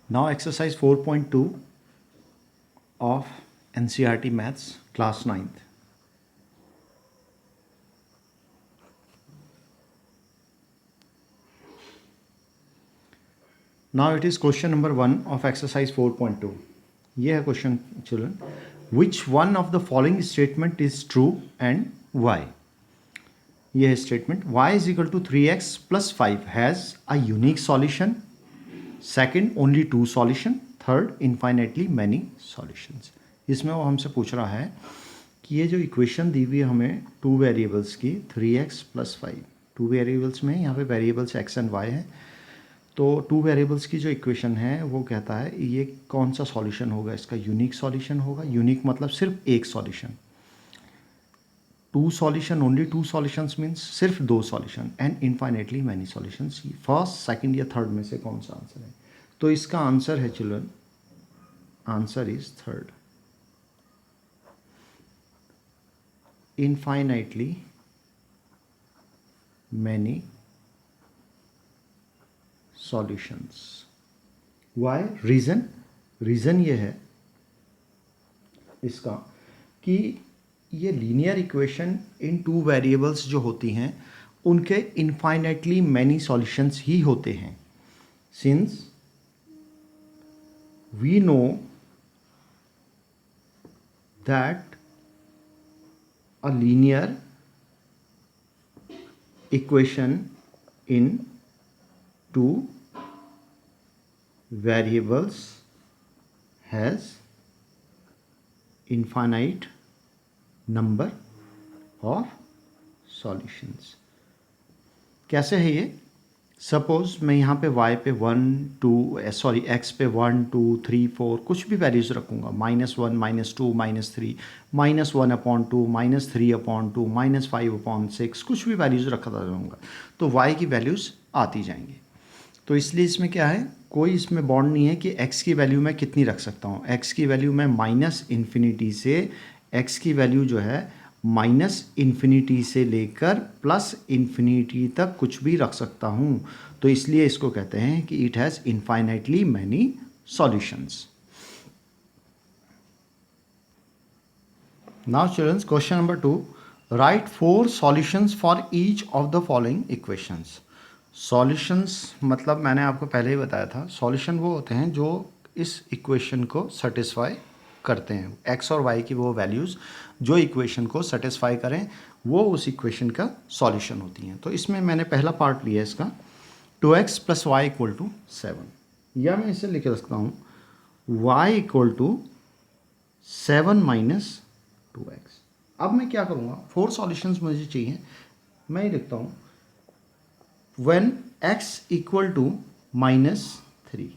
Now exercise 4.2 of NCERT Maths class 9th. Now it is question number 1 of exercise 4.2. ये है question children. Which one of the following statement is true and why? ये है statement. Y is equal to 3x plus 5 has a unique solution. Second, only two solution. Third, infinitely many solutions. इसमें वो हमसे पूछ रहा है कि ये जो इक्वेशन दी हुई है हमें टू वेरिएबल्स की 3x प्लस 5, टू वेरिएबल्स में यहाँ पे वेरिएबल्स x एंड y है. तो टू वेरिएबल्स की जो इक्वेशन है वो कहता है ये कौन सा सॉल्यूशन होगा, इसका यूनिक सॉल्यूशन होगा. यूनिक मतलब सिर्फ एक solution. Two solution, only two solutions means सिर्फ दो solution. And infinitely many solutions. First, second या थर्ड में से कौन सा आंसर है? तो इसका आंसर है children, answer is third, infinitely many solutions. Why? Reason ये है इसका कि ये linear equation in two variables जो होती हैं उनके इनफाइनाइटली मैनी सॉल्यूशंस ही होते हैं. Since we know that a linear equation in two variables has infinite number of solutions. कैसे है ये? सपोज मैं यहाँ पे y पे 1 2 x पे 1 2 3 4 कुछ भी वैल्यूज रखूँगा. -1 -2 -3 -1/2 -3/2 -5/6 कुछ भी वैल्यूज रखता रहूँगा तो y की वैल्यूज़ आती जाएंगी. तो इसलिए इसमें क्या है, कोई इसमें बॉन्ड नहीं है कि x की वैल्यू मैं कितनी रख सकता हूँ. x की वैल्यू मैं -इन्फिनिटी से x की वैल्यू जो है -इन्फिनिटी से लेकर +इन्फिनिटी तक कुछ भी रख सकता हूँ. तो इसलिए इसको कहते हैं कि it has infinitely many solutions. Now childrens, question number 2. Write 4 solutions for each of the following equations. Solutions मतलब मैंने आपको पहले ही बताया था, सॉल्यूशन वो होते हैं जो इस इक्वेशन को सेटिस्फाई करते हैं. x और y की वो वैल्यूज़ जो इक्वेशन को सेटिस्फाई करें वो उस इक्वेशन का सॉल्यूशन होती हैं. तो इसमें मैंने पहला पार्ट लिया इसका 2x + y = 7, या मैं इसे लिख सकता हूँ y = 7 - 2x. अब मैं क्या करूँगा, 4 सॉल्यूशंस मुझे चाहिए. मैं ये लिखता हूँ when x = -3.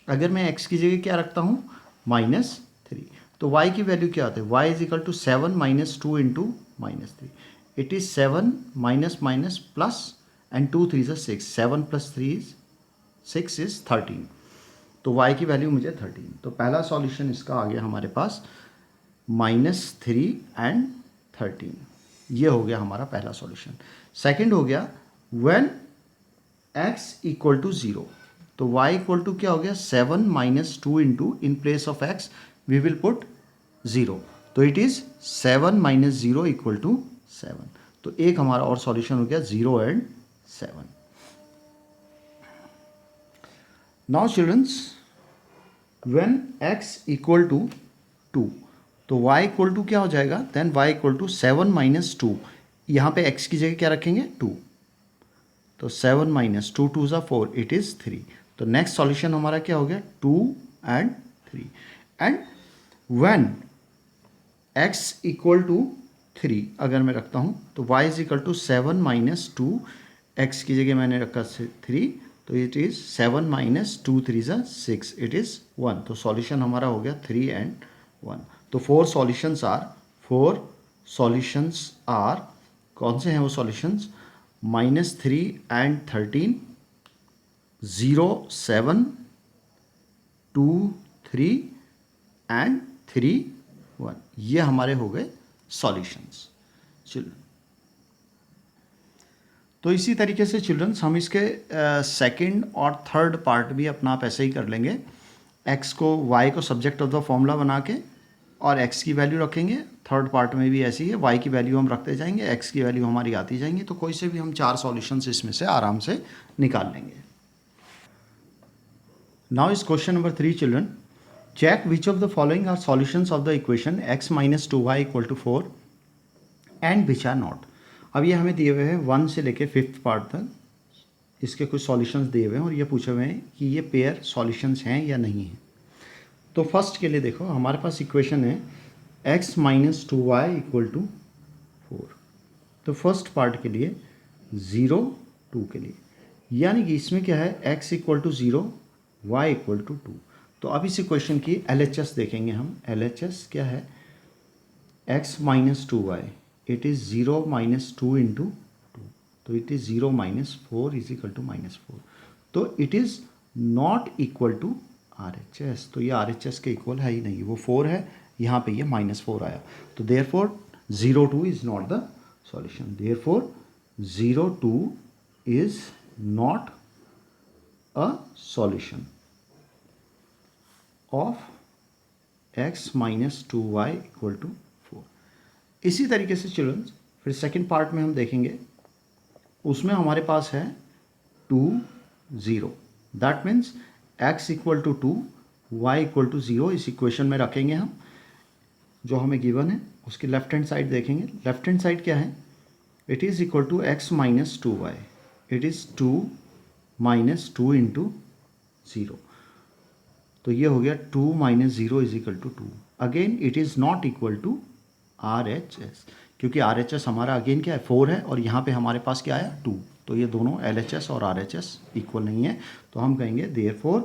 अगर मैं x की जगह क्या रखता हूँ -3, तो y की वैल्यू क्या होती है? y = 7 - 2 × -3. It is 7 - plus and 2 3 is 6. 7 + 3 is 6 is 13. तो y की वैल्यू मुझे 13. तो पहला सॉल्यूशन इसका आ गया हमारे पास -3 and 13. ये हो गया हमारा पहला सॉल्यूशन. सेकंड हो गया व्हेन x = 0. तो y = क्या हो गया? 7 - 2 × in place of x we will put 0. तो इट इज़ 7 - 0 = 7. तो एक हमारा और सॉल्यूशन हो गया 0 and 7. Now childrens, when x = 2 तो y = क्या हो जाएगा? Then y = 7 - 2. यहाँ पे x की जगह क्या रखेंगे? 2. तो 7 - 2 2 = 4, इट इज़ 3. तो नेक्स्ट सॉल्यूशन हमारा क्या हो गया? 2 and 3. एंड व्हेन x = 3 अगर मैं रखता हूँ तो y = 7 - 2, x की जगह मैंने रखा 3, तो इट इज़ 7 - 2 3 = 6, इट इज़ 1. तो सॉल्यूशन हमारा हो गया 3 and 1. तो 4 सॉल्यूशंस आर कौन से हैं वो सॉल्यूशंस? -3 and 13, 0 7 2 3 and 3 1. ये हमारे हो गए सॉल्यूशंस. चलो, तो इसी तरीके से चिल्ड्रंस हम इसके सेकंड और थर्ड पार्ट भी अपना आप ऐसे ही कर लेंगे। एक्स को वाई को सब्जेक्ट ऑफ द फॉर्मूला बना के और एक्स की वैल्यू रखेंगे। थर्ड पार्ट में भी ऐसी है, वाई की वैल्यू हम रखते जाएंगे, एक्स की वैल्यू हमारी आती जाएंगी, तो कोई से भी हम 4 सॉल्यूशंस इसमें से आराम से निकाल लेंगे। Now is question number 3 children, check which of the following are solutions of the equation x minus 2y equal to 4 and which are not. अब ये हमें दिए हुए हैं 1 से लेके 5th पार्ट तक, इसके कुछ सॉल्यूशंस दिए हुए हैं और ये पूछे हुए हैं कि ये पेयर सॉल्यूशंस हैं या नहीं हैं। तो फर्स्ट के लिए देखो हमारे पास इक्वेशन है x minus 2y equal to 4। तो फर्स्ट पार्ट के लिए 0 2 के लिए, यानी कि इसमें क्या है x equal to 0 y equal to 2। तो अब इस इक्वेशन की LHS देखेंगे हम। LHS क्या है, x minus 2y, it is 0 minus 2 into 2, तो it is 0 minus 4 is equal to minus 4। तो it is not equal to RHS, तो ये RHS के इक्वल है ही नहीं, वो 4 है, यहाँ पे ये -4 आया, तो therefore 0 2 is not the solution. Therefore 0 2 is not a solution of x minus 2y equal to 4। इसी तरीके से चिल्ड्रन फिर सेकंड पार्ट में हम देखेंगे, उसमें हमारे पास है 2 0, that means x equal to 2 y equal to 0 इस इक्वेशन में रखेंगे हम, जो हमें गिवन है। उसकी लेफ्ट हैंड साइड देखेंगे, लेफ्ट हैंड साइड क्या है, it is equal to x minus 2y, it is 2 minus 2 into 0, तो ये हो गया 2 minus 0 is equal to 2। Again it is not equal to RHS, क्योंकि RHS हमारा अगेन क्या है 4 है और यहाँ पे हमारे पास क्या आया 2, तो ये दोनों LHS और RHS इक्वल नहीं है, तो हम कहेंगे therefore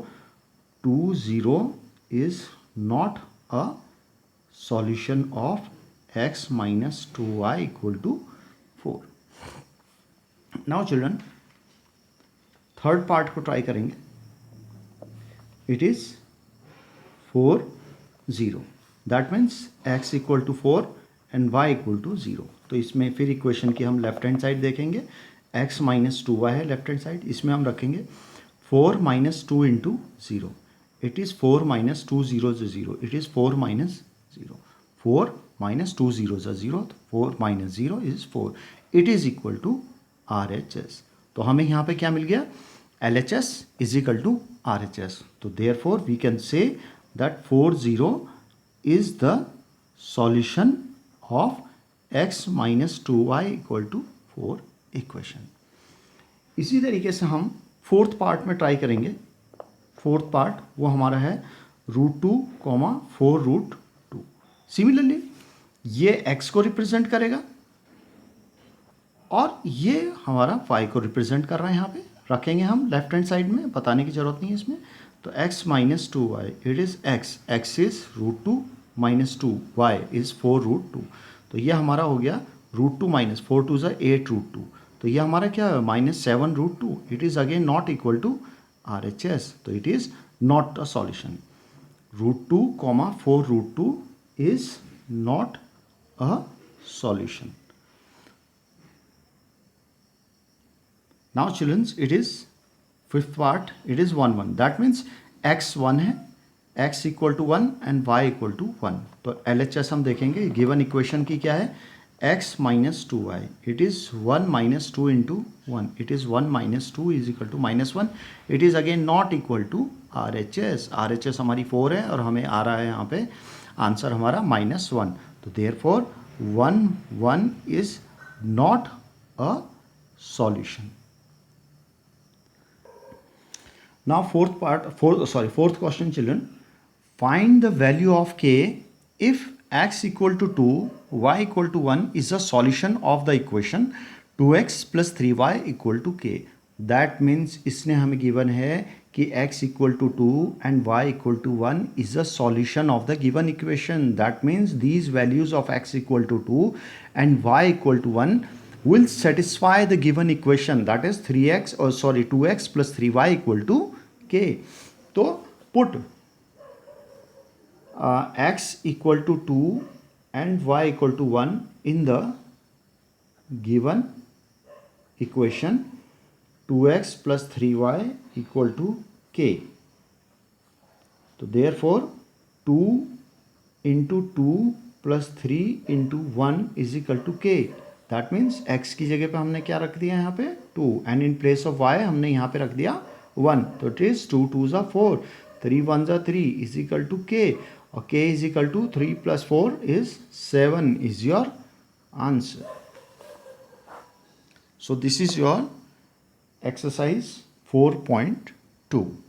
2 0 is not a solution of x minus 2y equal to 4। Now children third part को ट्राई करेंगे, it is 4 0, that means x equal to 4 and y equal to 0। तो इसमें फिर इक्वेशन की हम लेफ्ट हैंड साइड देखेंगे, x minus 2y है left hand side, इसमें हम रखेंगे 4 minus 2 into 0, it is 4 minus 2 0 0, it is 4 minus 0, 4 minus 2 0 0, 4 minus 0 is 4, it is equal to RHS। तो हमें यहाँ पे क्या मिल गया, LHS is equal to RHS। तो therefore we can say that 4 0 is the solution of x minus 2y equal to 4 equation। इसी तरीके से हम फोर्थ पार्ट में ट्राई करेंगे। फोर्थ पार्ट वो हमारा है √2, 4 √2। सिमिलरली ये x को रिप्रेजेंट करेगा और ये हमारा y को रिप्रेजेंट कर रहा है, यहाँ पे रखेंगे हम लेफ्ट हैंड साइड में, बताने की जरूरत नहीं है इसमें। तो x minus 2y, it is x is √2 minus 2, y is 4 √2, तो ये हमारा हो गया √2 माइनस 4 2 ज़ा 8 √2, तो ये हमारा क्या है minus 7 √2, it is again not equal to RHS, तो it is not a solution. √2, 4 √2 is not a solution. Now childrens it is fifth part, it is 1 1, that means x 1 है, x equal to 1 and y equal to 1। तो LHS हम देखेंगे, given equation की क्या है, x minus 2y, it is 1 minus 2 into 1, it is 1 minus 2 is equal to -1, it is again not equal to RHS। RHS हमारी 4 है और हमें आ रहा है यहाँ पे आंसर हमारा -1, तो therefore 1 1 is not a solution. Now fourth question children, find the value of k if x equal to 2 y equal to 1 is a solution of the equation 2x plus 3y equal to k। that means इसने हमें given है कि x equal to 2 and y equal to 1 is a solution of the given equation, that means these values of x equal to 2 and y equal to 1 will satisfy the given equation, that is 2x plus 3y equal to k। तो put x equal to 2 and y equal to 1 in the given equation 2x plus 3y equal to k. तो therefore 2 into 2 plus 3 into 1 is equal to k. That means x की जगह पे हमने क्या रख दिया यहाँ पे 2 and in place of y हमने यहाँ पे रख दिया 1. तो it is 2 2s are 4, 3 1s are 3 is equal to k, और k is equal to 3 plus 4 is 7 is your answer. So this is your exercise 4.2.